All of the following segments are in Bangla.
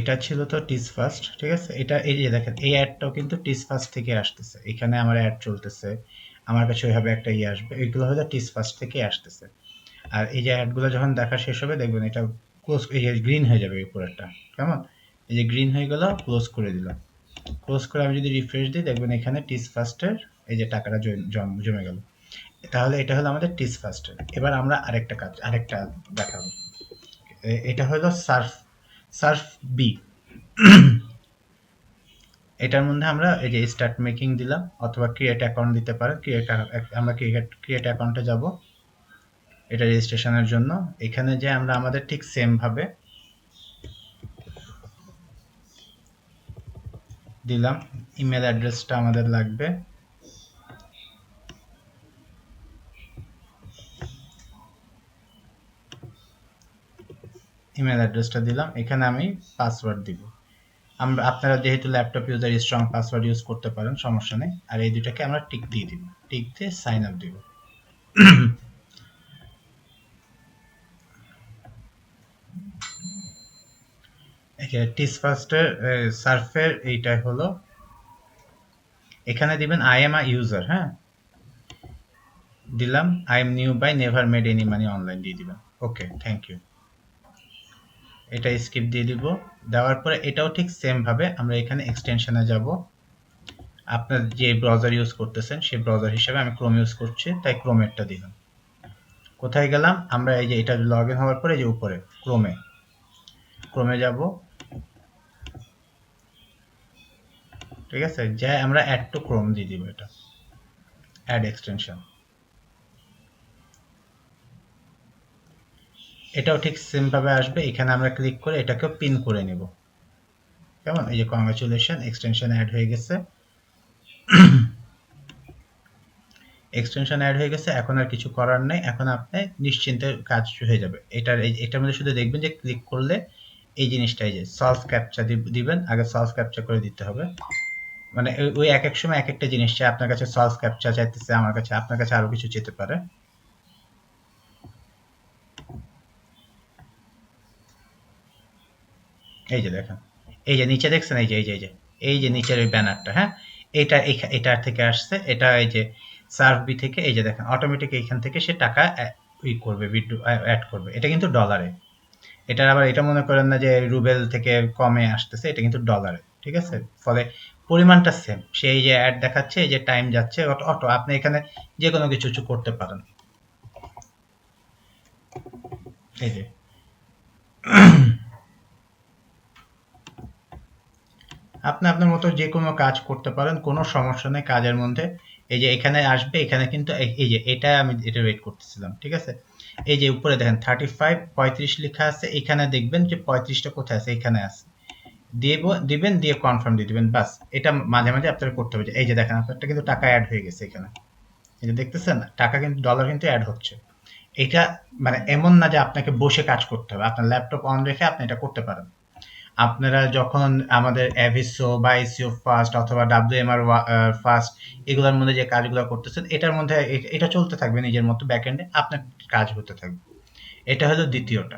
এটা ছিল তো টিস ফার্স্ট, ঠিক আছে। এটা এই যে দেখেন এই অ্যাডটাও কিন্তু টিস ফার্স্ট থেকে আসতেছে, এখানে আমার অ্যাড চলতেছে, আমার কাছে ওইভাবে একটা ইয়ে আসবে, এইগুলো হলো টিস ফার্স্ট থেকে আসতেছে। আর এই যে অ্যাডগুলো যখন দেখা শেষ হবে দেখবেন এটা ক্লোজ, এই যে গ্রিন হয়ে যাবে এই পুরোটা, কেমন, এই যে গ্রিন হয়ে গেল, ক্লোজ করে দিলাম। ক্লোজ করে আমি যদি রিফ্রেশ দিই দেখবেন এখানে টিস ফার্স্টের এই যে টাকাটা জমে গেল। তাহলে এটা হলো আমাদের টিস ফার্স্টের। এবার আমরা আরেকটা দেখাবো। এটা হলো সার্ফ, সার্ফ বি। এটার মধ্যে আমরা এই যে স্টার্ট মেকিং দিলাম, অথবা ক্রিয়েট অ্যাকাউন্ট দিতে পারেন। আমরা ক্রিয়েট অ্যাকাউন্টে যাব, এটা রেজিস্ট্রেশনের জন্য। এখানে যে আমরা আমাদের ঠিক সেম ভাবে দিলাম, ইমেল অ্যাড্রেসটা আমাদের লাগবে, ইমেল অ্যাড্রেসটা দিলাম, এখানে আমি পাসওয়ার্ড দিব। আপনারা যেহেতু laptop user strong password use করতে পারেন, সমস্যা নেই। আর এই দুটাকে আমরা টিক দিয়ে দিব, টিক দিয়ে সাইন আপ দিব। টিস ফার্স্টের সার্ফের এইটাই হলো, এখানে দিবেন আই এম আ ইউজার, হ্যাঁ দিলাম, I am new by never made any money online দিয়ে দিবেন। Okay, thank you. এটা স্কিপ দিয়ে দিব। দেওয়ার পরে এটাও ঠিক সেম ভাবে আমরা এখানে এক্সটেনশনে যাব। আপনার যে ব্রাউজার ইউজ করতেছেন সেই ব্রাউজার হিসেবে আমি ক্রোম ইউজ করছি, তাই ক্রোমেরটা দিলাম। কোথায় গেলাম আমরা, এই যে এটা লগ ইন হওয়ার পরে যে উপরে ক্রোমে, ক্রোমে যাব, ঠিক আছে। যাই আমরা অ্যাড টু ক্রোম দিয়ে দিব, এটা অ্যাড এক্সটেনশন। এটাও ঠিক সেম ভাবে আসবে, এখানে আমরা ক্লিক করে এটাকেও পিন করে নিব, কেমন। এই যে কংগ্রাচুলেশন, এক্সটেনশন অ্যাড হয়ে গেছে, এক্সটেনশন অ্যাড হয়ে গেছে। এখন আর কিছু করার নেই, এখন আপনি নিশ্চিন্তে কাজ হয়ে যাবে। এটার মধ্যে শুধু দেখবেন যে ক্লিক করলে এই জিনিসটাই যে সলভ ক্যাপচা দিবেন, আগে সলভ ক্যাপচা করে দিতে হবে। মানে ওই এক এক সময় এক একটা জিনিস চাই, আপনার কাছে সলভ ক্যাপচা চাইতেছে, আমার কাছে, আপনার কাছে আরো কিছু যেতে পারে। এই যে দেখেন, এই যে নিচে দেখছেন, এই যে এই যে নিচের ওই ব্যানারটা, হ্যাঁ, এটা থেকে আসছে, এটা এই যে সার্ভ বি থেকে, এই যে দেখেন অটোমেটিক এইখান থেকে সে টাকা করবে, উইথড্র অ্যাড করবে। এটা কিন্তু ডলারে, এটার আবার এটা মনে করেন না যে রুবেল থেকে কমে আসতেছে, এটা কিন্তু ডলারে, ঠিক আছে। ফলে পরিমাণটা সেম, সেই যে অ্যাড দেখাচ্ছে, এই যে টাইম যাচ্ছে, অটো আপনি এখানে যে কোনো কিছু করতে পারেন। এই যে আপনি আপনার মতো যে কোনো কাজ করতে পারেন, কোনো সমস্যা নেই কাজের মধ্যে। এই যে এখানে আসবে, এখানে কিন্তু এই যে এটা আমি এটা ওয়েট করতেছিলাম, ঠিক আছে। এই যে উপরে দেখেন 35 35 লেখা আছে, এখানে দেখবেন যে 35টা কোথায় আছে, এখানে আছে, দিবেন, দিয়ে কনফার্ম দিয়ে দিবেন, বাস। এটা মাঝে মাঝে আপনারা করতে হবে। এই যে দেখেন আপনারটা কিন্তু টাকা অ্যাড হয়ে গেছে এখানে, এই যে দেখতেছেন টাকা কিন্তু, ডলার কিন্তু অ্যাড হচ্ছে। এটা মানে এমন না যে আপনাকে বসে কাজ করতে হবে, আপনার ল্যাপটপ অন রেখে আপনি এটা করতে পারেন। আপনারা যখন আমাদের অ্যাভিসো বা এসইও ফার্স্ট অথবা ডাব্লিউএমআর ফার্স্ট এগুলোর মধ্যে যে কাজগুলো করতেছেন, এটার মধ্যে এটা চলতে থাকবে নিজের মতো, ব্যাকএন্ডে আপনার কাজ হতে থাকবে। এটা হলো দ্বিতীয়টা।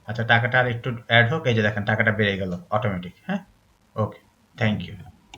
আচ্ছা, টাকাটা আর একটু অ্যাড হোক, এই যে দেখেন টাকাটা বেড়ে গেল অটোমেটিক, হ্যাঁ। ওকে, থ্যাংক ইউ।